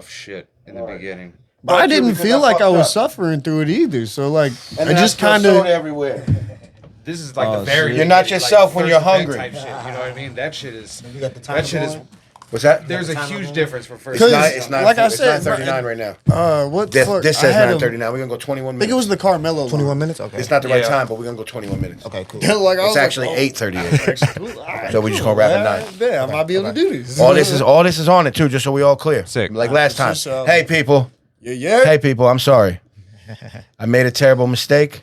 shit in the beginning. But I didn't feel like I was suffering through it either. So like, And I just kind of of everywhere. This is like the very. You're not yourself when you're first event hungry. Type shit, you know what I mean? That shit is. You got the time That shit is. going? What's that? There's a huge difference for first. It's not. like I it's said, 9:39 right now. what the fuck? This I says had 9:39. We're gonna go 21 I minutes. think it was the Carmelo. 21 minutes? Okay. It's not the right Yeah. time, but we're gonna go 21 minutes. Okay, cool. Like, I It's was actually like, 8:38. So we just gonna wrap at 9. Yeah, I might be able to do this. All this is on it too, just so we all clear. Sick. Like last time. So- Hey people. Yeah. Hey people, I'm sorry. I made a terrible mistake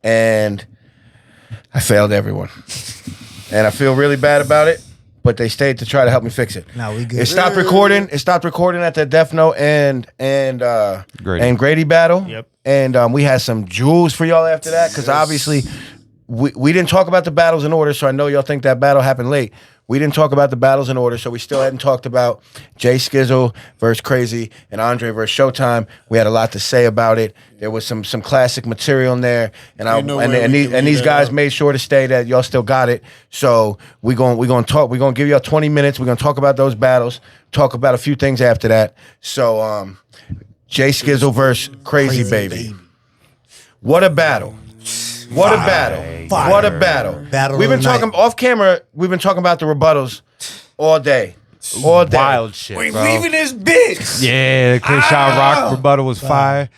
and I failed everyone. And I feel really bad about it, but they stayed to try to help me fix it. Nah, we good. It stopped recording. It stopped recording at the Death Note and Grady battle. Yep. And we had some jewels for y'all after that because obviously we didn't talk about the battles in order. So I know y'all think that battle happened late. We didn't talk about the battles in order, so we still hadn't talked about Jay Skizzle versus Krzy and Andre versus Showtime. We had a lot to say about it. There was some classic material in there, and these guys made sure to stay that y'all still got it. So we gonna talk. We're gonna give y'all 20 minutes. We're gonna talk about those battles. Talk about a few things after that. So Jay Skizzle versus Krzy Baby. What a battle. What a battle. Fire. What a battle. Battle We've of been the talking night. off camera, we've been talking about the rebuttals all day. All day. Wild shit, bro. this bitch. Yeah, the Chris Shaw Rock rebuttal was fire.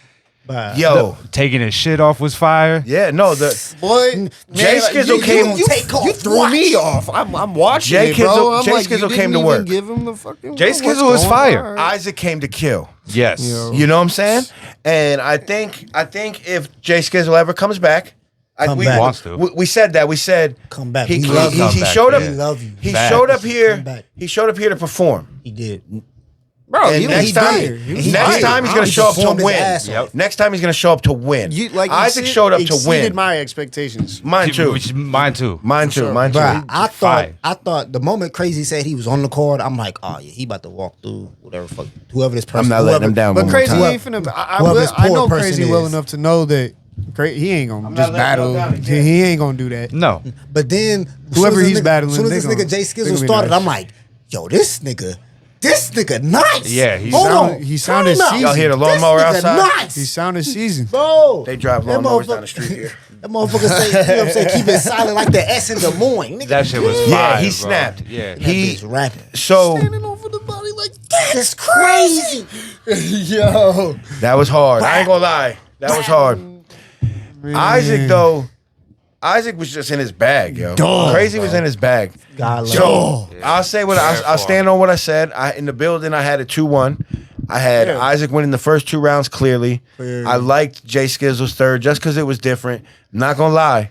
Yo. Taking his shit off was fire. Yeah, no, Boy, Jay Skizzle came. You threw me off. I'm watching Jay it, bro. I'm Jay like, Skizzle you came didn't to even work. Give him the fucking. Jay what's Skizzle was going fire. on? Isaac came to kill. Yes. Yo. You know what I'm saying? And I think if Jay Skizzle ever comes back, Come back. Wants to. We said that. We said Come back. He, We love you. he Come back, showed up. yeah. We love you. He Facts. showed up here. Come back. He showed up here to perform. He did. Bro, And next time, did. He was next fire. time he's gonna He show up to performed his win. ass off. Yep. Next time he's gonna show up to win. Isaac you showed up to exceeded win. my expectations. Mine too. Mine too. Mine too. Mine too. Bruh, I Fire. thought the moment Krzy said he was on the court, I'm like, oh yeah, he about to walk through whatever fuck whoever this person. I'm not letting him down. But one more Crazy time. ain't finna. Whoever this I poor know person Crazy well is. enough to know that he ain't gonna just not letting battle. him down. He ain't gonna do that. No. But then Whoever soon as he's this nigga- battling, soon as they this gonna- nigga Jay they Skizzle gonna be started, nice. I'm like, yo, this nigga nice. Yeah, he hold sound- on. he sounded Time out. seasoned. Y'all hear the This lawnmower nigga outside? Nice. He sounded seasoned. Bro, They drive that lawnmowers motherfucker- down the street here. That motherfucker say, you know what I'm saying, keep it silent like the S in Des Moines. Nigga, That shit was fire. Yeah, he bro. snapped. Yeah. That He bitch rapping. so Standing over the body like That's crazy. yo. that was hard. I ain't gonna lie. That was hard. Isaac though, Isaac was just in his bag, yo. Crazy was in his bag. God So love I'll say what I'll stand on what I said. In the building, I had a 2-1. I had Isaac winning the first 2 rounds clearly. I liked Jay Skizzle's third just because it was different. Not gonna lie,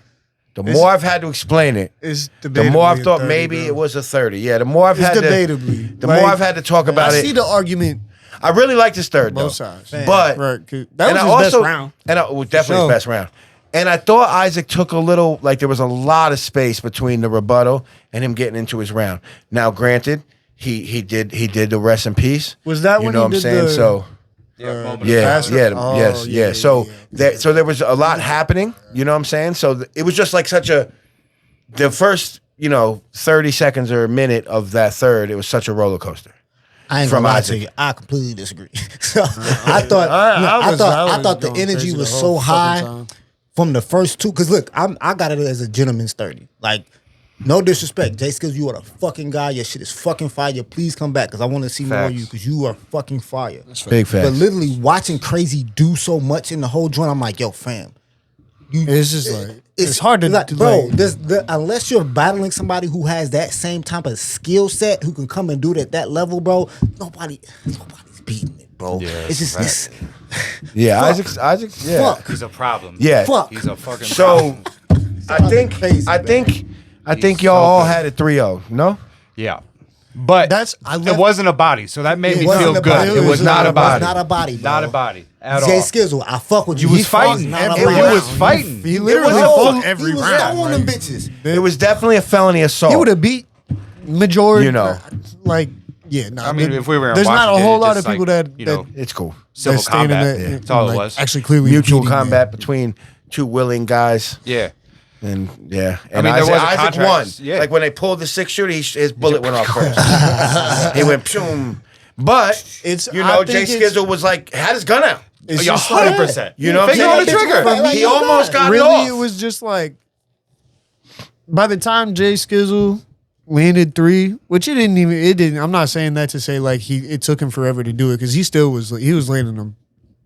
the more I've had to explain it, It's the more I've debatably a thought 30, maybe bro. it was a 30. Yeah, the more I've It's had debatably. the more I've had to talk about I see it. the argument I really liked his third though. both sides. But Right, 'cause that was his best round. And it was definitely sure. his best round. And I thought Isaac took a little, like there was a lot of space between the rebuttal and him getting into his round. Now, granted, he did the rest in peace. Was that you when know he what I'm did saying? the- So yeah, faster? yeah, Oh, yes, yeah, yeah. So yeah. so there was a lot happening. You know what I'm saying? So it was just like the first 30 seconds or a minute of that third. It was such a roller coaster. I ain't From gonna lie Isaac. to you. I completely disagree. So I thought, I I thought the going energy crazy was the so whole high fucking time. from the first 2. Cause look, I got it as a gentleman's 30. Like, no disrespect, Jay Skizzle, you are the fucking guy. Your shit is fucking fire. Please come back, cause I want to see more of you, cause you are fucking fire. Big facts. But literally watching Crazy do so much in the whole joint, I'm like, yo, fam. It's just like it's hard to like, like, bro. Unless you're battling somebody who has that same type of skill set, who can come and do it at that level, bro. Nobody's beating it, bro. Yeah, it's just that's it's, Yeah, Fuck. Isaac. Yeah. fuck. He's a problem. Yeah. Fuck. He's a fucking So problem. I think crazy, I man. think He's y'all so all good. had a 3-0. No. Yeah. But I it wasn't a body, so that made It me wasn't feel a good. body. It was not a body. Not a body, bro. Not a body at Jay all. Skizzle, I fuck with you. You was He fought fighting. not a You round. was fighting. He literally wasn't fought full- every He was round. throwing them like, bitches. It was definitely a felony assault. He would have beat majority. You know. like yeah. No, I mean, if we were in there's not a Washington, whole it's lot just of people like, that you know, It's cool. civil that stand in combat. that- That's all it like, was. Actually, clearly Mutual beating combat between 2 willing guys. Yeah. And yeah, I and mean, there Isaac, was a Isaac contract. won. Yeah. Like when they pulled the 6 shooter, his bullet went off first. He went, pshum. But It's you I know, think Jay it's- Skizzle was like had his gun out. It's Yeah, just like- 100%. You know what I'm Finger on saying? the trigger. For me, He almost got it really, off. it was just like by the time Jay Skizzle landed 3, which it didn't. I'm not saying that to say like it took him forever to do it because he was landing them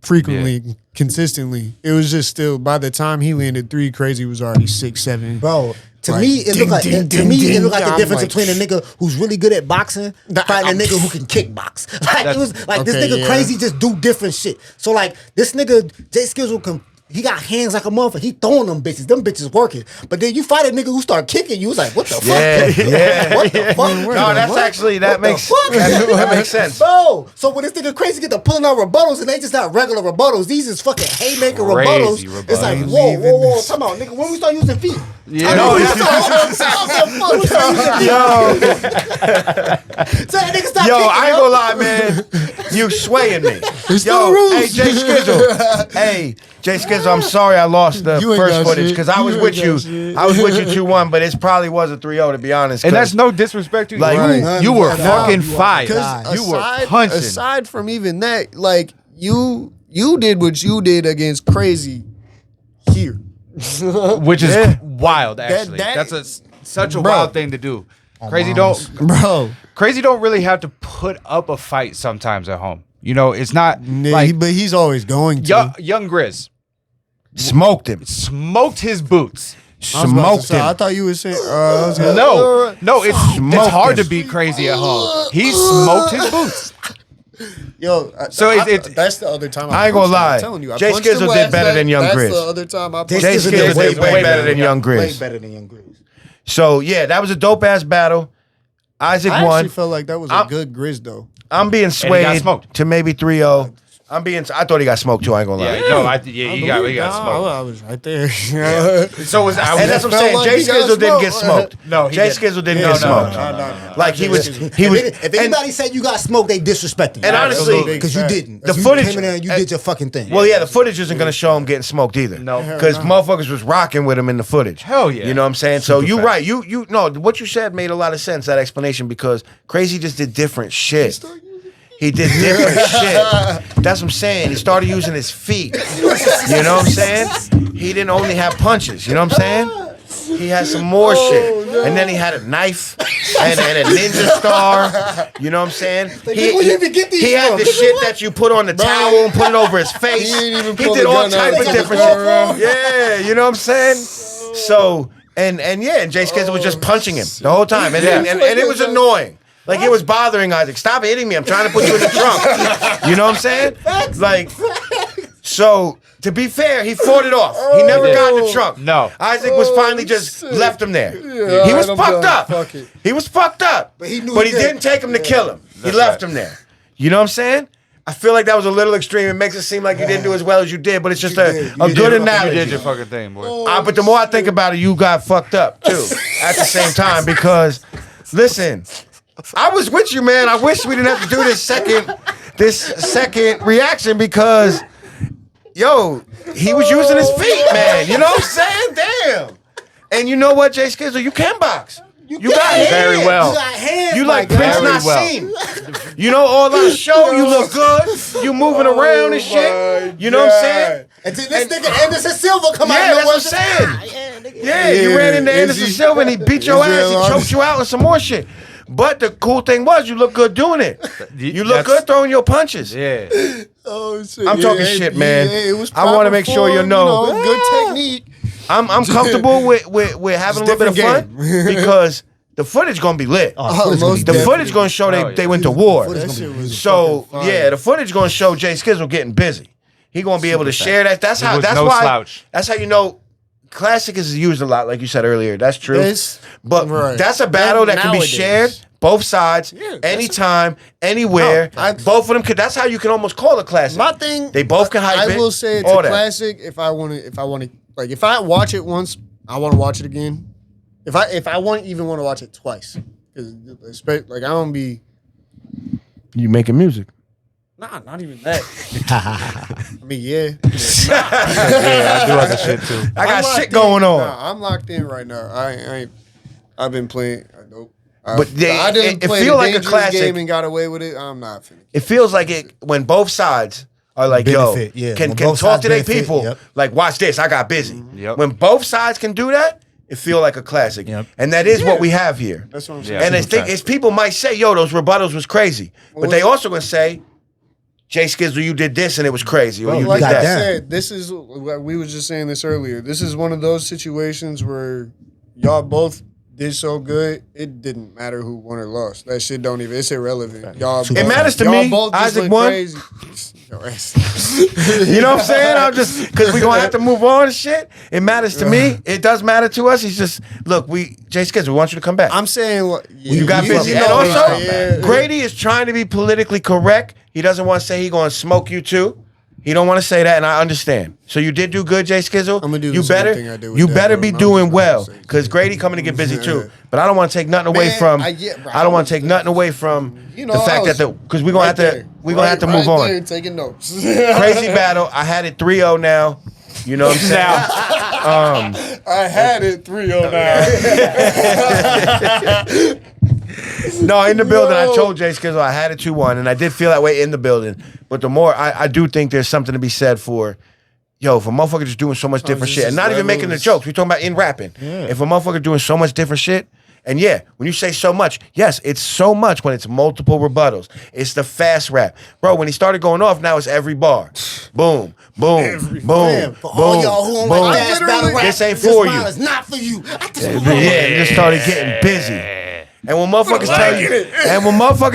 frequently, consistently. It was just still by the time he landed 3, Crazy was already 6, 7. Bro, to Like, me, it ding, looked like ding, to ding, me it ding. looked like the I'm difference like- between a nigga who's really good at boxing fighting a nigga who can kickbox. Like it was like this Okay, nigga yeah. Crazy just do different shit. So like this nigga Jay Skizzle he got hands like a motherfucker. He throwing them bitches working. But then you fight a nigga who start kicking you. It's like what the fuck? Yeah. What the fuck? No, that's actually that What the makes fuck? that makes sense. Bro, so when this nigga Crazy get to pulling out rebuttals and they just not regular rebuttals, these is fucking haymaker Crazy rebuttals. It's like, rebuttals. whoa. Come on, nigga. When we start using feet? Yeah. No, When we it's- start using feet? So that nigga stop Yo, kicking, I ain't gonna lie, man. You swaying me. no Yo, rules. hey, Jay Skizzle. Hey, Jay Skizzle, I'm sorry I lost the You ain't first got footage shit. because I You was ain't with got you. shit. I was with you 2-1, but it probably was a 3-0 to be honest. And 'cause- that's no disrespect to you. Like, You were None. fucking You are fire. Because You were punching. aside from even that, like you did what you did against Crazy here. Which is Yeah. wild, actually. that- That's such a Bro. wild thing to do. Crazy Moms. Bro. don't really have to put up a fight sometimes at home. You know, it's not like But he's always going to. young Grizz smoked him. smoked his boots. I was about to Smoked say, I him. thought you were saying No, it's Smoked hard him. to beat Crazy at home. He smoked his boots. Yo, So it's- that's the other time I ain't gonna punched him. lie. I'm telling you, I Jay punched him Skizzle did last better night. than Young That's Grizz. the other time I punched Jay him. Skizzle did did way better than Young Way Grizz. better than Young Grizz. So yeah, that was a dope ass battle. Isaac I won. actually felt like that was a good Grizz though. I'm being he got swayed smoked. to maybe 3-0. I thought he got smoked too. I ain't gonna lie. Yeah, no, he got smoked. I was right there. So was And that's what I'm felt saying. like Jay he got Skizzle didn't get smoked. smoked. No, he Jay didn't. Skizzle didn't No, get no, smoked. no. Like he was. If and- anybody said you got smoked, they disrespecting you. And honestly, because you didn't. the You footage- came in there and you did your fucking thing. Well, yeah, the footage isn't going to show him getting smoked either. No. Because motherfuckers was rocking with him in the footage. Hell yeah. You know what I'm saying? So you facts. right. You no, what you said made a lot of sense, that explanation, because Crazy just did different shit. He did different shit. That's what I'm saying. He started using his feet. You know what I'm saying? He didn't only have punches. You know what I'm saying? He had some more shit. And then he had a knife and a ninja star. You know what I'm saying? where you even get these he had from? the shit that you put on the towel and put it over his face. He ain't even He pull did the all gun type out. of different shit. Yeah, you know what I'm saying? So, and Jay Skizzle was just punching him the whole time. And it was annoying. Like, it was bothering Isaac. Stop hitting me. I'm trying to put you in the trunk. You know what I'm saying? Like, so, to be fair, he fought it off. He never got in the trunk. No. Isaac was finally just left him there. Yeah, He was I'm fucked done. up. Fuck it. He was fucked up. But he knew But he he did. didn't take him to kill him. He left him there. You know what I'm saying? I feel like that was a little extreme. It makes it seem like you didn't do as well as you did, but it's just a good analogy. You did your fucking thing, boy. But the more I think about it, you got fucked up too at the same time, because listen, I was with you, man. I wish we didn't have to do this second reaction, because yo, he was using his feet, man. You know what I'm saying? Damn. And you know what, Jay Skizzle, you can box. You got hands. Very well. You got hands. You like my Prince guy. Very Nassim. You know, all on the show, you look good. You moving around and shit. You know what I'm saying? And then this nigga Anderson Silva come out. Yeah, and that's what I'm saying. Yeah, you Yeah, ran into is Anderson he- Silva and he beat your is he ass. He allowed choked you out and some more shit. But the cool thing was, you look good doing it. You look That's- good throwing your punches. Yeah. Oh shit! I'm talking shit, man. it was I wanna proper make sure you form, know. good technique. I'm comfortable with having a little bit of fun different because the footage gonna be lit. Oh, most The definitely. footage gonna show Oh, yeah. they went to war. That shit was So fucking fire. yeah, the footage gonna show Jay Skizzle getting busy. He gonna be able to share that. That's He how. was That's no why. slouch. That's how you know. Classic is used a lot, like you said earlier. That's true. It's- But right. that's a battle that can be Nowadays. shared both sides, Yeah, that's anytime, anywhere. No, both of them could. That's how you can almost call a classic. My thing, They both can hype I it, will say it's all a that. classic. If I want to, like, if I watch it once, I want to watch it again. If I even want to watch it twice, because like I don't be. You making music? Nah, not even that. I mean, yeah. Yeah, I do other shit too. I got I'm shit locked going in. on. Nah, I'm locked in right now. I ain't. I've been playing. Nope. But I didn't it play feel the like a dangerous classic. game and got away with it. I'm not finna. It feels like it when both sides are like, Benefit, yo, yeah. can When talk both sides to their benefit, people. yep. Like, watch this, I got busy. Yep. When both sides can do that, it feel like a classic. Yep. And that is what we have here. That's what I'm Yeah. saying. And it's people might say, yo, those rebuttals was crazy. But they also gonna say, Jay Skizzle, you did this and it was crazy. Or Bro, you Like did I that. Goddamn. said, this is we was just saying this earlier. This is one of those situations where y'all both did so good, it didn't matter who won or lost. That shit don't even. It's irrelevant. Y'all. It matters to y'all me. Both just Isaac look won. Crazy. You know what I'm saying? I'm just because we gonna have to move on and shit. It matters to me. It does matter to us. He's just look. Jay Skizzle, we want you to come back. I'm saying You got busy, and know, also yeah. Grady is trying to be politically correct. He doesn't want to say he gonna smoke you too. He don't want to say that, and I understand. So you did do good, Jay Skizzle. I'm gonna do you the same better, thing I did with you that, better bro. be I'm doing just well, gonna say- because Grady coming to get busy too. Yeah. But I don't want to take nothing away Man, from. I get, bro, I don't want to take nothing away from You know, the I fact was that because we're gonna have to move on. There, taking notes. Crazy battle. I had it 3-0 now. You know what I'm saying? I had it 3-0 now. No, in the building, I told Jay Skizzle I had it 2-1, and I did feel that way in the building. But the more, I do think there's something to be said for, yo, if a motherfucker just doing so much different just shit, and not even making the levels. jokes, we're talking about in rapping. If a motherfucker doing so much different shit, and yeah, when you say so much, yes, it's so much when it's multiple rebuttals. It's the fast rap. Bro, when he started going off, now it's every bar. Boom, boom, boom, Man, for all boom, y'all who don't boom. like fast battle rap, This ain't for round you. is not for you. Yeah, it just started getting busy. And when motherfuckers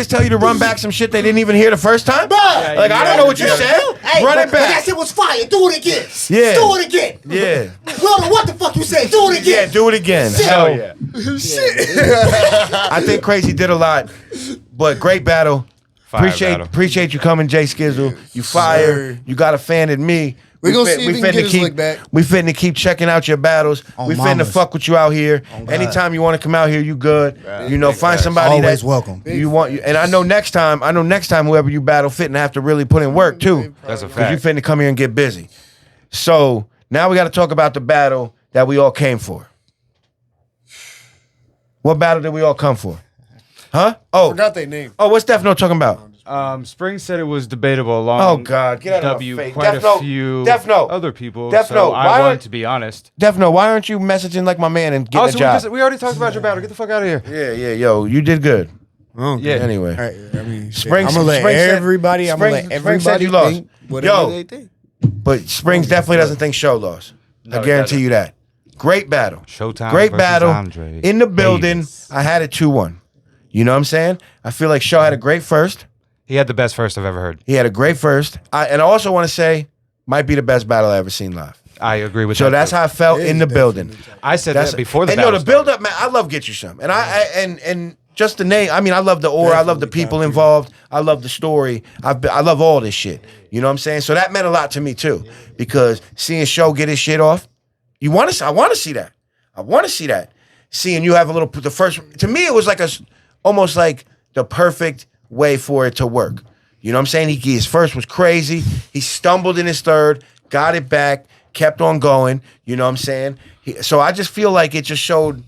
tell you, to run back some shit they didn't even hear the first time, like I don't know what you said. Hey, Run but it back. that shit was fire. Do it again. Yeah. Do it again. Yeah, We don't know what the fuck you say. Do it yeah, again. do it again. Hell yeah. Shit. I think Crazy did a lot, but great battle. Fire battle. Appreciate you coming, Jay Skizzle. You fire. sir. You got a fan in me. We gonna see if we can get his lick back. We finna keep checking out your battles. On We finna mamas. fuck with you out here. God. Anytime you want to come out here, you good. You know, find somebody Always that welcome. you want. And I know next time, whoever you battle fitting have to really put in work too. That's a Because you fact. finna come here and get busy. So now we got to talk about the battle that we all came for. What battle did we all come for? Huh? Oh, Forgot their name. what's Def Note talking about? Spring said it was debatable along. Oh God, get out of my W face. quite Def a Note. few Def Note. other people. Def so Note. Why I wanted aren't- to be honest. Def Note, why aren't you messaging like my man and getting a job? We already talked about your battle. Get the fuck out of here. Yeah, yo, you did good. Yeah. Anyway, I mean, Spring- I'm gonna let Spring said- everybody. I'm gonna let Spring said everybody you lost. think whatever Yo. they think. but Springs definitely doesn't think Show lost. No, I he guarantee doesn't. you that. Great battle. Showtime Great versus battle. Andre In the building, Davis. I had it 2-1. You know what I'm saying? I feel like Show had a great first. He had the best first I've ever heard. He had a great first. And I also want to say, might be the best battle I ever seen live. I agree with So that. that's too. how I felt in the building. I said That's that before the and battle. the build up, man. I love Get You Some, and and just the name. I mean, I love the aura. I love the people involved. I love the story. I love all this shit. You know what I'm saying? So that meant a lot to me too, because seeing Show get his shit off, I want to see that. I want to see that. Seeing you have the first. To me, it was like almost like the perfect way for it to work. You know what I'm saying? His first was crazy. He stumbled in his third, got it back, kept on going. You know what I'm saying? So I just feel like it just showed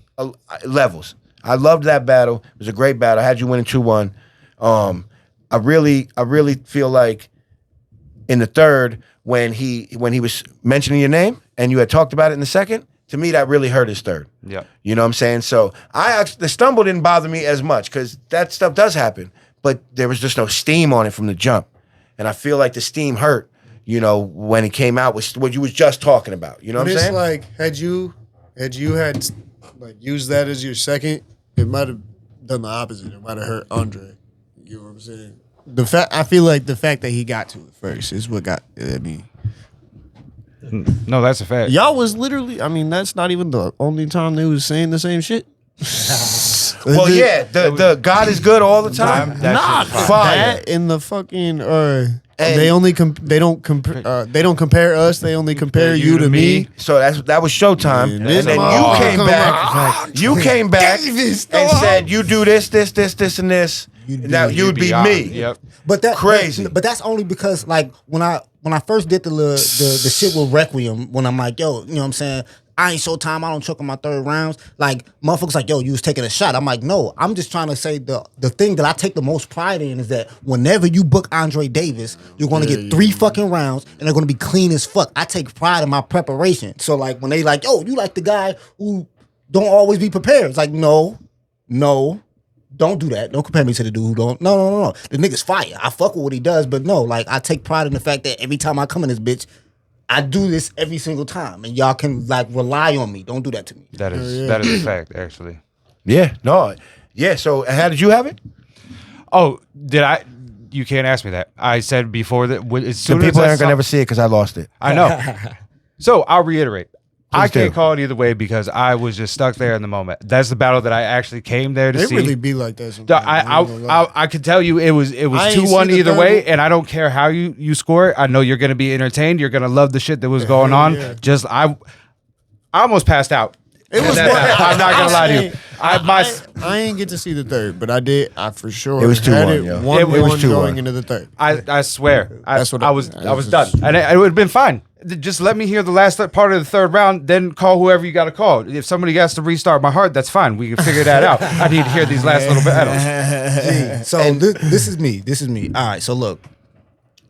levels. I loved that battle. It was a great battle. I had you winning 2-1. I really feel like in the third, when he was mentioning your name and you had talked about it in the second, to me that really hurt his third. Yeah. You know what I'm saying? So the stumble didn't bother me as much because that stuff does happen, but there was just no steam on it from the jump. And I feel like the steam hurt, you know, when it came out with what you was just talking about. You know But what I'm it's saying? like had you like used that as your second, it might have done the opposite. It might have hurt Andre. You know what I'm saying? I feel like the fact that he got to it first is what got. I mean, No, that's a fact. y'all was literally. I mean, that's not even the only time they was saying the same shit. Well, yeah, the God is good all the time. Nah, fire. that in the fucking And- they only they don't compare us. They only compare you to me. So that was Showtime, And and this then you motherfucker came come back. back. You came back Davis, and dog. said, "You do this, and this. Now you'd be me." Yep. But that Crazy. But that's only because like when I first did the shit with Requiem, when I'm like, yo, you know what I'm saying? I ain't Showtime. I don't choke on my third rounds. Like, motherfuckers like, yo, you was taking a shot. I'm like, no, I'm just trying to say the thing that I take the most pride in is that whenever you book Andre Davis, you're going to get 3 fucking rounds and they're going to be clean as fuck. I take pride in my preparation. So, like, when they like, yo, you like the guy who don't always be prepared. It's like, no. Don't do that. Don't compare me to the dude who don't. No. The nigga's fire. I fuck with what he does, but no, like, I take pride in the fact that every time I come in this bitch, I do this every single time, and y'all can like rely on me. Don't do that to me. That is a fact, actually. Yeah, no. Yeah, so how did you have it? Oh, did I? You can't ask me that. I said before that as So soon as people I aren't saw- gonna ever see it because I lost it. I know. So I'll reiterate. I do. can't call it either way because I was just stuck there in the moment. That's the battle that I actually came there to They see. really be like that So sometimes. I ain't gonna lie. I could tell you it was I ain't 2-1 see the either third way, one. and I don't care how you score it. I know you're gonna be entertained. You're gonna love the shit that was going on. yeah. Just I almost passed out. It was That one- battle. I'm not gonna lie to you. I ain't get to see the third, but I did. I for sure. It was had 2-1, it yo. 1-1 It was 2-1. going into the third. I swear. That's what I I- was I I was was- done. And it would have been fine. Just let me hear the last part of the third round, then call whoever you got to call. If somebody has to restart my heart, that's fine. We can figure that out. I need to hear these last little battles. So this is me. This is me. All right. So look.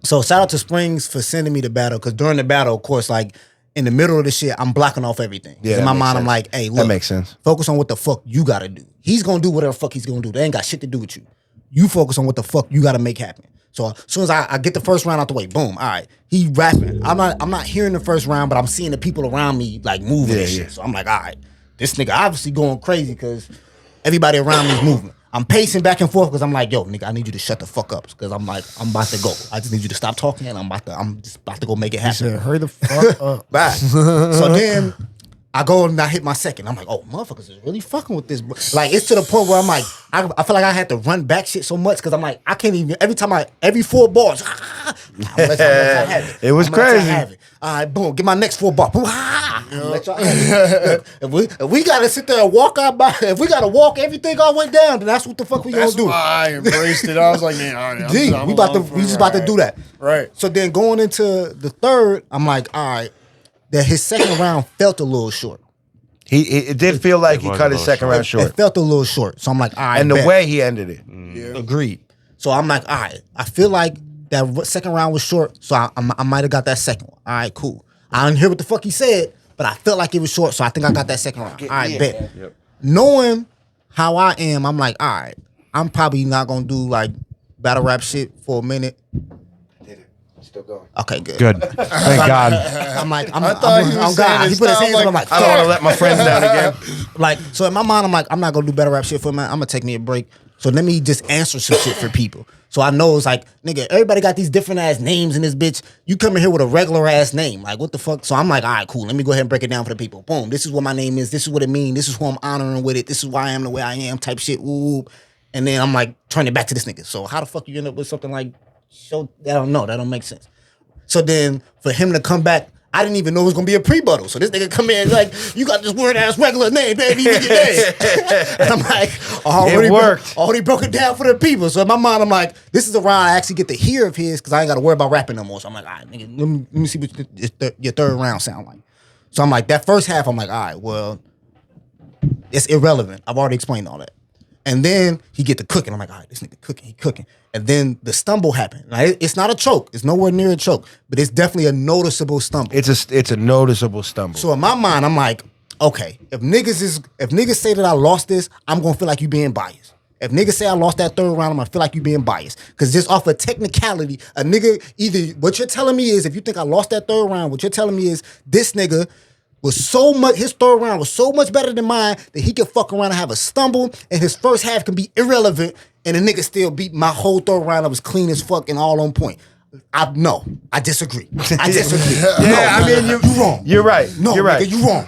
So shout out to Springs for sending me the battle because during the battle, of course, like in the middle of the shit, I'm blocking off everything. Yeah, in that my makes mind, I'm sense. like, hey, look, That makes sense. Focus on what the fuck you gotta do. He's gonna do whatever fuck he's gonna do. They ain't got shit to do with you. You focus on what the fuck you gotta make happen. So as soon as I get the first round out the way, boom, all right, he rapping. I'm not hearing the first round, but I'm seeing the people around me like moving and shit. So I'm like, all right, this nigga obviously going crazy because everybody around me is moving. I'm pacing back and forth because I'm like, yo, nigga, I need you to shut the fuck up because I'm like, I'm about to go. I just need you to stop talking and I'm just about to go make it happen. Said, hurry the fuck up. Right. So then I go and I hit my second. I'm like, oh, motherfuckers is really fucking with this. Like, it's to the point where I'm like, I feel like I had to run back shit so much because I'm like, I can't even, every 4 bars, I'm gonna let y'all have it. It was I'm gonna let y'all crazy. have it. All right, boom, get my next 4 bars. Boom, I'm gonna let y'all have it. Look, if we gotta sit there and walk out by, if we gotta walk everything all the way down, then that's what the fuck we That's gonna do. why I embraced it. I was like, man, all right, Gee, I'm we just about to do that. Right. So then going into the third, I'm like, all right, that his second round felt a little short. It did feel like he was cut a his little second round It short. felt a little short. So I'm like, all right. And the bet. way he ended it. Agreed. So I'm like, all right, I feel like that second round was short, so I might have got that second one. All right, cool. I didn't hear what the fuck he said, but I felt like it was short, so I think I got that second round. All right, bet. Knowing how I am, I'm like, all right, I'm probably not gonna do like battle rap shit for a minute. Still going. Okay, good. Good. Thank God. I'm like, I'm thought he was on God. saying He it put his sound hands up. I'm like- like, I don't want to let my friends down again. like, so in my mind, I'm like, I'm not gonna do battle rap shit for a minute. I'm gonna take me a break. So let me just answer some shit for people. So I know it's like, nigga, everybody got these different ass names in this bitch. You come in here with a regular ass name. Like, what the fuck? So I'm like, all right, cool. Let me go ahead and break it down for the people. Boom. This is what my name is. This is what it means. This is who I'm honoring with it. This is why I am the way I am type shit. Ooh. And then I'm like, turn it back to this nigga. So how the fuck you end up with something like, I don't know. That don't make sense. So then for him to come back, I didn't even know it was gonna be a pre-buttle. So this nigga come in like, you got this weird ass regular name, baby. Nigga name. And I'm like, already broke it down for the people. So in my mind, I'm like, this is a round I actually get to hear of his because I ain't got to worry about rapping no more. So I'm like, all right, nigga, let me see what your third round sound like. So I'm like, that first half, I'm like, all right, well, it's irrelevant. I've already explained all that. And then he get to cooking. I'm like, all right, this nigga cooking, he cooking. And then the stumble happened. Like, it's not a choke. It's nowhere near a choke, but it's definitely a noticeable stumble. It's a noticeable stumble. So in my mind, I'm like, okay, if niggas say that I lost this, I'm gonna feel like you being biased. If niggas say I lost that third round, I'm gonna feel like you being biased. Cause just off of technicality, a nigga, either what you're telling me is, if you think I lost that third round, what you're telling me is this nigga was so much, his third round was so much better than mine that he could fuck around and have a stumble and his first half can be irrelevant and the nigga still beat my whole third round that was clean as fuck and all on point. I disagree. I disagree. Yeah, No, I mean, you wrong. You're right. No, you're right. nigga, you wrong.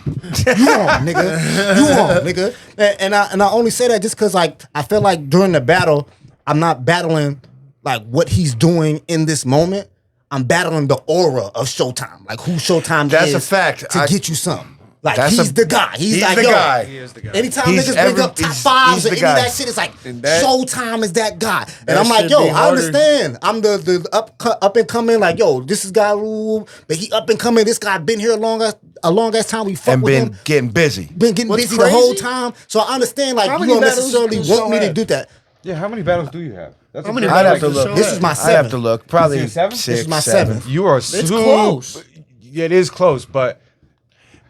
You wrong, nigga. You wrong, nigga. And I only say that just because like I feel like during the battle, I'm not battling like what he's doing in this moment. I'm battling the aura of Showtime, like who Showtime That's is a fact. to get you something. Like That's he's the guy. He's like, the yo. guy. He is the guy. Anytime He's niggas bring up top fives he's or the any of guy. that shit, it's like And that- Showtime is that guy. And that I'm like, should yo, be I harder. understand. I'm the up and coming. Like, yo, this is guy, but he up and coming. This guy been here a long ass time. We fuck And with been him. getting busy. Been getting What's busy the whole crazy? time. So I understand. Like, How you many don't battles necessarily does want Show me to have? do that. Yeah, how many battles do you have? That's How a many good I'd have to battles look. does This Show is my have? I'd have to seven. look. Probably This is seven? six, This is my seven. seven. You are It's super. close. It is close, but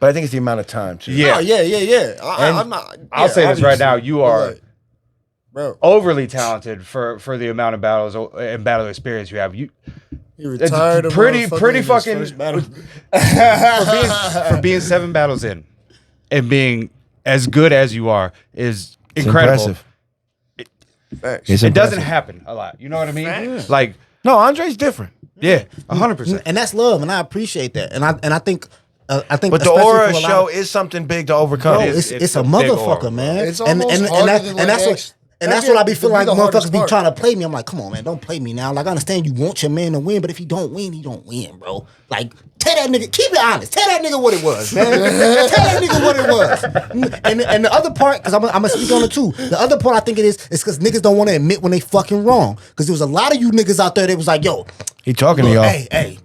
But I think it's the amount of time too. yeah. Oh, yeah. And I'm not. I'll yeah, say this right now: obviously. you are But, bro. overly talented for the amount of battles and battle experience you have. You He retired. pretty pretty fucking- First battle. for being 7 battles in and being as good as you are is It's incredible. impressive. Facts. It's It doesn't impressive. happen a lot. You know what I mean? Facts. Like, No, Andre's different. yeah, 100%. And that's love, and I appreciate that. And I think But the especially aura for a lot show of- is something big to overcome. Bro, It's it's a a big motherfucker, aura, man. It's almost harder than, like, that's what. And that's what I be feeling like the hardest motherfuckers be part. trying to play me. I'm like, come on, man, don't play me now. Like, I understand you want your man to win, but if he don't win, he don't win, bro. Like, tell that nigga, keep it honest. Tell that nigga what it was, man. Tell that nigga what it was. And the other part, because I'm gonna speak on it too. The other part I think it is because niggas don't want to admit when they fucking wrong. Because there was a lot of you niggas out there that was like, yo, He talking to look, y'all. hey,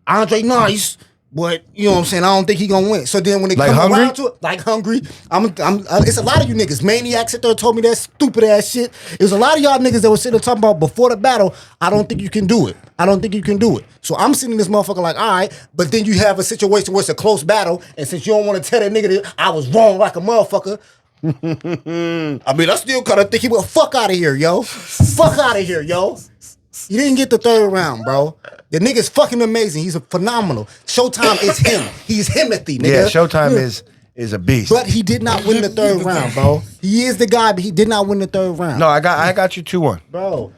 Andre nice, but you know what I'm saying. I don't think he gonna win. So then when they Like come hungry? around to it, like hungry, it's a lot of you niggas. Maniacs sit there and told me that stupid ass shit. It was a lot of y'all niggas that was sitting there talking about before the battle. I don't think you can do it. I don't think you can do it. So I'm sitting in this motherfucker like, all right, but then you have a situation where it's a close battle, and since you don't want to tell that nigga that I was wrong like a motherfucker. I mean, I still kind of think he went fuck out of here, yo. Fuck out of here, yo. You didn't get the third round, bro. The nigga's fucking amazing. He's a phenomenal. Showtime is him. He's Himothy, nigga. Yeah, Showtime is a beast. But he did not win the third round, bro. He is the guy, but he did not win the third round. No, I got you 2-1. Bro.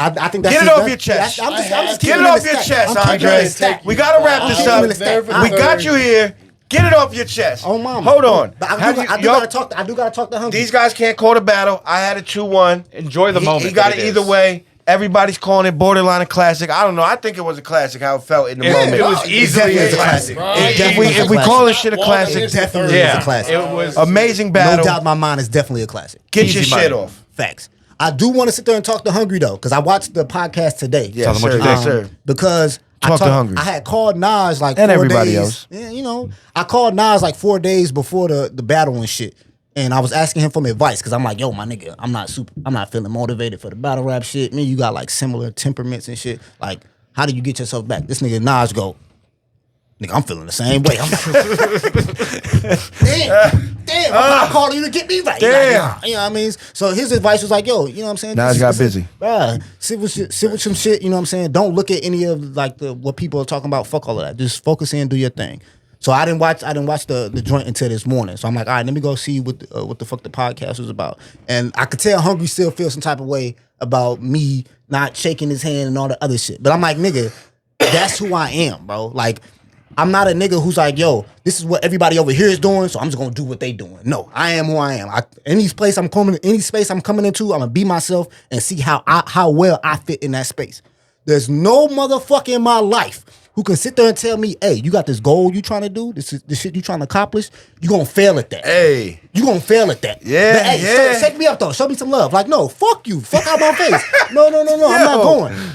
I think that's Get it his off best- your chest. I'm just Get keeping it in off the your stack. chest, I'm keeping it in Andre. the stack. We gotta wrap I'm this keeping it up. in the stack. We got you here. Get it off your chest. Oh, mama. Hold on. But Have you- I do y'all- gotta talk to Hungry. These guys can't call the battle. I had a 2-1. Enjoy the moment. He got that it it either is. way. Everybody's calling it borderline a classic. I don't know. I think it was a classic. How it felt in the moment. It was easily definitely a is a classic. classic. If we call this shit a classic, It definitely Yeah, is a classic. it was. amazing No battle. doubt in my mind, it's definitely a classic. Get Easy your shit money. off. Facts. I do want to sit there and talk to Hungry though, because I watched the podcast today. Yeah, Tell them what sir. you Yes, think. sir. Because Talk to Hungry. I had called Nas like And 4 everybody days. else. Yeah, you know, I called Nas like 4 days before the battle and shit. And I was asking him for advice because I'm like, yo, my nigga, I'm not feeling motivated for the battle rap shit. Me, you got like similar temperaments and shit. Like, how do you get yourself back? This nigga Nas go, nigga, I'm feeling the same way. I'm damn, I'm calling you to get me right. He's like, Damn. nah. You know what I mean? So his advice was like, yo, you know what I'm saying? Nas got busy. Bruh, sit with some shit, you know what I'm saying? Don't look at any of like what people are talking about. Fuck all of that. Just focus in, do your thing. So I didn't watch the joint until this morning. So I'm like, all right, let me go see what the fuck the podcast was about. And I could tell Hungry still feels some type of way about me not shaking his hand and all the other shit. But I'm like, nigga, that's who I am, bro. Like, I'm not a nigga who's like, yo, this is what everybody over here is doing, so I'm just gonna do what they doing. No, I am who I am. Any space I'm coming into, I'm gonna be myself and see how well I fit in that space. There's no motherfucker in my life who can sit there and tell me, hey, you got this goal you trying to do, this shit you trying to accomplish, you gonna fail at that. Hey. You gonna fail at that. Yeah, But, hey, yeah. Set me up though. Show me some love. Like, no, fuck you. Fuck out my face. No.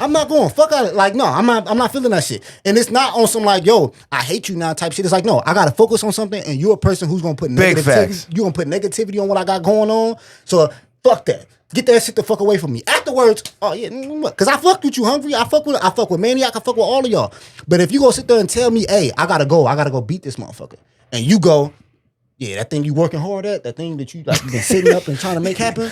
I'm not going. Fuck out. Like, no, I'm not feeling that shit. And it's not on some like, yo, I hate you now type shit. It's like, no, I gotta focus on something, and you're a person who's gonna put Big negativity. facts. You gonna put negativity on what I got going on. So fuck that. Get that shit the fuck away from me. Afterwards, oh yeah, because I fucked with you, Hungry. I fuck with Maniac. I fuck with all of y'all. But if you go sit there and tell me, hey, I gotta go beat this motherfucker, and you go, yeah, that thing you working hard at, that thing that you like, you been sitting up and trying to make happen,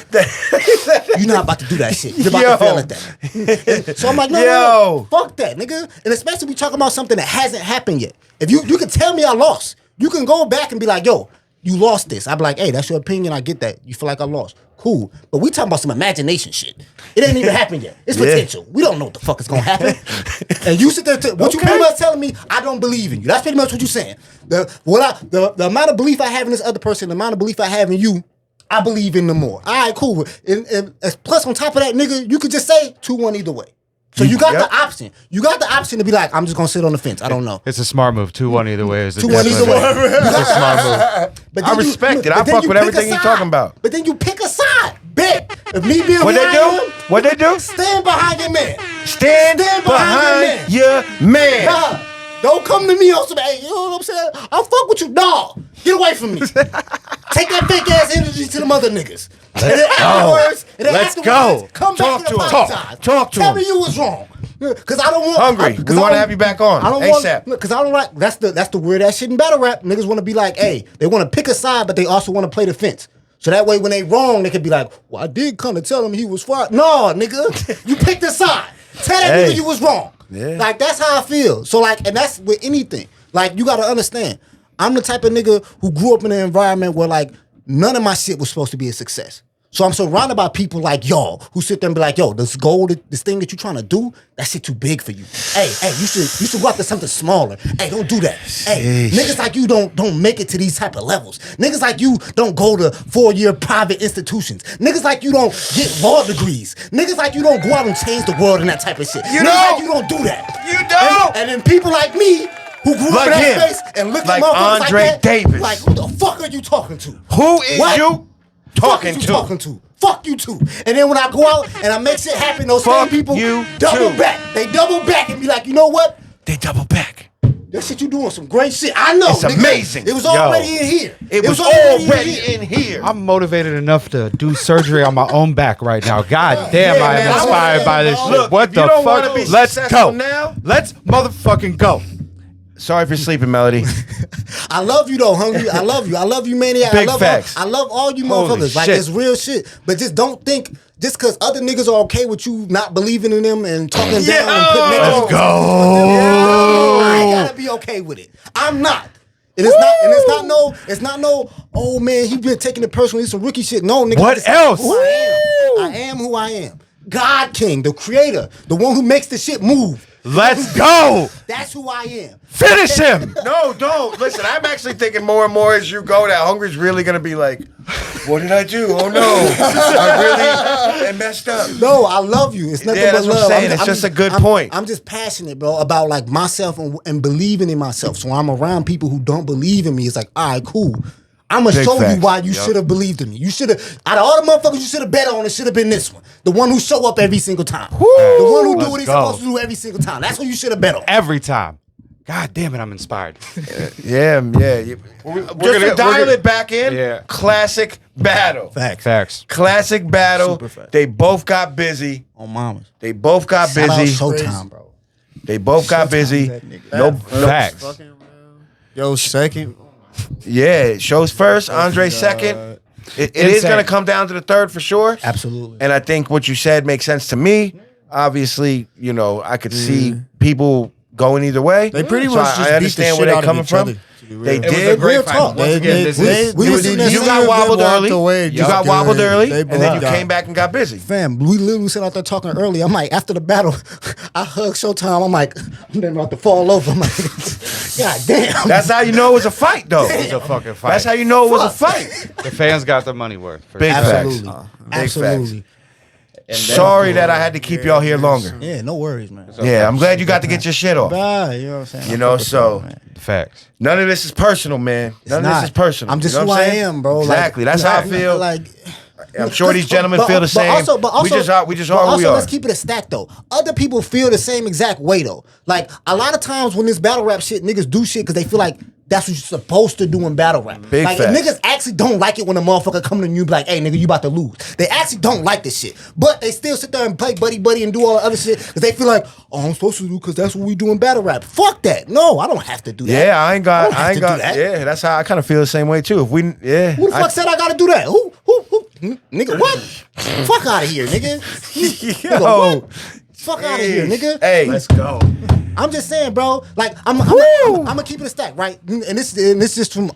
you're not about to do that shit. You're about to fail at that. And so I'm like, no, fuck that, nigga. And especially we talking about something that hasn't happened yet. If you can tell me I lost, you can go back and be like, yo, you lost this. I'd be like, hey, that's your opinion. I get that. You feel like I lost. Cool. But we talking about some imagination shit. It ain't even happened yet. It's potential. We don't know what the fuck is gonna happen. And you sit there, you pretty much telling me I don't believe in you. That's pretty much what you're saying. The amount of belief I have in this other person, the amount of belief I have in you, I believe in them more. All right, cool. And plus on top of that, nigga, you could just say 2-1 either way. So you got the option. You got the option to be like, I'm just gonna sit on the fence. I don't know. It's a smart move. 2-1 either way is a 2-1 either way. It's a smart move. But I then respect it. I but then fuck you with pick everything a you're side. talking about. But then you pick a side. Bet. If me being What who they I do? am, What they do? stand behind your man. Stand behind your man. Nah, don't come to me on some, hey, you know what I'm saying? I'll fuck with you, dog. Get away from me. Take that fake ass energy to the mother niggas. Let's go. Come Talk back to and him. apologize. Talk to Tell him. me you was wrong. Cause I don't want Hungry. We want to have you back on I don't want ASAP. because I don't like that's the weird ass shit in battle rap. Niggas want to be like, hey, they want to pick a side, but they also want to play the fence. So that way, when they wrong, they could be like, well, I did kind of tell him he was fired. No, nigga, you picked a side. Tell that nigga you was wrong. Yeah. Like that's how I feel. So like, and that's with anything. Like you got to understand, I'm the type of nigga who grew up in an environment where like none of my shit was supposed to be a success. So I'm surrounded by people like y'all who sit there and be like, yo, this goal, this thing that you're trying to do, that shit too big for you. Hey, you should go after something smaller. Hey, don't do that. Hey, niggas like you don't make it to these type of levels. Niggas like you don't go to 4-year private institutions. Niggas like you don't get law degrees. Niggas like you don't go out and change the world and that type of shit. Niggas like you don't do that. You don't. And then people like me who grew up in that space and look Like at motherfuckers Andre like that, Davis. like, who the fuck are you talking to? Who is What? you talking Fuck you to? talking to? Fuck you too. And then when I go out and I make shit happen, those same Fuck people you double too. back. They double back and be like, you know what? They double back. That shit you doing some great shit. I know. It's nigga. amazing. It was already in here. It was already in here. I'm motivated enough to do surgery on my own back right now. God damn, Yeah, I am man, inspired by this Look, shit. What if you the don't wanna fuck? be Let's successful go. now- Let's motherfucking go. Sorry for sleeping, Melody. I love you though, Hungry. I love you. I love you, Maniac. Big I love facts. I love all you Holy motherfuckers. Like shit. it's real shit. But just don't think just because other niggas are okay with you not believing in them and talking down and putting niggas Let's I ain't gotta be okay with it. I'm not. And it's not no, oh man, he been taking it personally, some rookie shit. No, nigga. What this is else? Who I am. I am who I am. God King, the creator, the one who makes the shit move. Let's go. That's who I am. Finish him. No, don't. Listen, I'm actually thinking more and more as you go that Hungry's really going to be like, what did I do? Oh, no. I really messed up. No, I love you. It's nothing Yeah, but that's what love. I'm saying. It's just a good point. I'm just passionate, bro, about like myself and believing in myself. So I'm around people who don't believe in me. It's like, all right, cool. I'm gonna Big show you facts. why you should have believed in me. You should have, out of all the motherfuckers you should have bet on, it should have been this one. The one who show up every single time. The one who do what he's go. supposed to do every single time. That's who you should have bet on. Every time. God damn it, I'm inspired. Yeah. Just to dial it back in, Yeah. classic battle. Facts. Classic battle. Super fact. They both got busy. On mamas. They both got Shout out busy. Showtime, bro. They both got busy. that nigga. No, Facts. Yo, second. yeah, shows first, Andre second. It is Insane. going to come down to the third for sure. Absolutely. And I think what you said makes sense to me. Obviously, you know, I could see people going either way. They pretty So much I just beat understand the where shit they're out of coming each from. other, to be real. They It was a did. great Real fight. talk. Once again, this is we was in there You saying got wobbled walked early. away You just got good. wobbled early, They and then you both came back and got busy. Fam, we literally sat out there talking early. I'm like, after the battle, I hugged Showtime. I'm like, I'm never about to fall over. I'm like, God damn. That's how you know it was a fight, though. It's a fucking fight. That's how you know it was a fight. The fans got their money worth. for Big sure. facts. Absolutely. Big Absolutely. Sorry that I had to keep y'all here longer. Yeah, no worries, man. Yeah, I'm glad you got to get your shit off. Bye. You know what I'm saying? You know, so Facts. none of this is personal, man. None of this is personal. I'm just You know who what I saying? am, bro. Exactly. That's how I feel. Like, I'm sure these gentlemen feel the same. We just are who we are. Let's keep it a stack though. Other people feel the same exact way though. Like a lot of times when this battle rap shit, niggas do shit because they feel like that's what you're supposed to do in battle rap. Big like facts. if niggas actually don't like it when a motherfucker come to you and be like, hey nigga, you about to lose. They actually don't like this shit. But they still sit there and play buddy and do all the other shit because they feel like, oh, I'm supposed to do because that's what we do in battle rap. Fuck that. No, I don't have to do that. Yeah, I ain't got. don't have to do that. Yeah, that's how I kind of feel the same way too. If we, yeah, Who the fuck said I gotta do that? Who? Nigga, what? Fuck out of here, nigga. Nigga, what? Fuck out of here, nigga. Hey, Let's go. I'm just saying, bro. Like, I'm gonna keep it a stack, right? And this is just from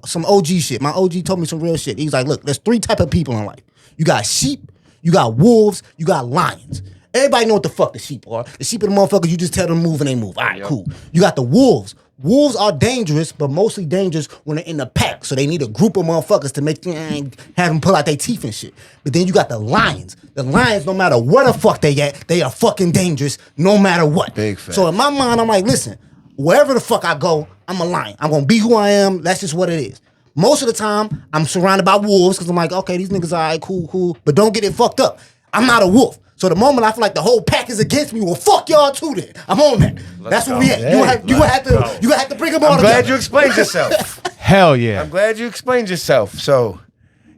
some OG shit. My OG told me some real shit. He's like, look, there's 3 type of people in life. You got sheep, you got wolves, you got lions. Everybody know what the fuck the sheep are. The sheep are the motherfuckers you just tell them to move and they move. All right, cool. You got the wolves. Wolves are dangerous, but mostly dangerous when they're in the pack. So they need a group of motherfuckers to make have them pull out their teeth and shit. But then you got the lions. The lions, no matter where the fuck they at, they are fucking dangerous no matter what. Big fact. So in my mind, I'm like, listen, wherever the fuck I go, I'm a lion. I'm gonna be who I am. That's just what it is. Most of the time, I'm surrounded by wolves because I'm like, okay, these niggas are all right, cool. But don't get it fucked up. I'm not a wolf. So the moment I feel like the whole pack is against me, well, fuck y'all too then. I'm on that. That's where we at. You gonna have to bring them all I'm together. glad you explained yourself. Hell yeah. I'm glad you explained yourself. So,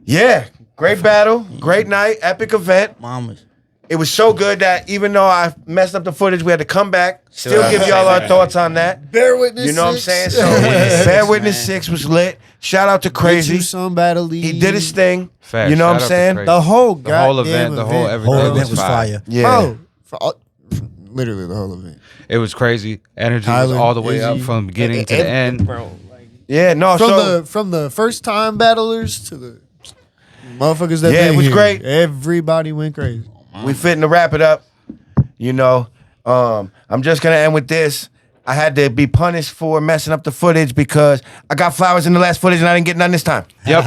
yeah, great battle, great night, epic event. Mamas. It was so good that even though I messed up the footage, we had to come back, still give y'all our thoughts on that. Bear Witness. You know what I'm 6. saying? So, Bear Witness 6 was lit. Shout out to Krzy. Some battle league. He did his thing. Facts. You know what I'm Shout out to saying? Krzy. The whole The whole goddamn event, the whole everything Whole event was fire. Yeah. Bro, literally the whole event. It was crazy. Energy Tyler, was all the way up Izzy, from the beginning to the end. Bro, like, Yeah, no, from the first time battlers to the motherfuckers that Yeah, it been was here, great. Everybody went crazy. we fitting to wrap it up. You know, I'm just gonna end with this. I had to be punished for messing up the footage because I got flowers in the last footage and I didn't get none this time. Yep.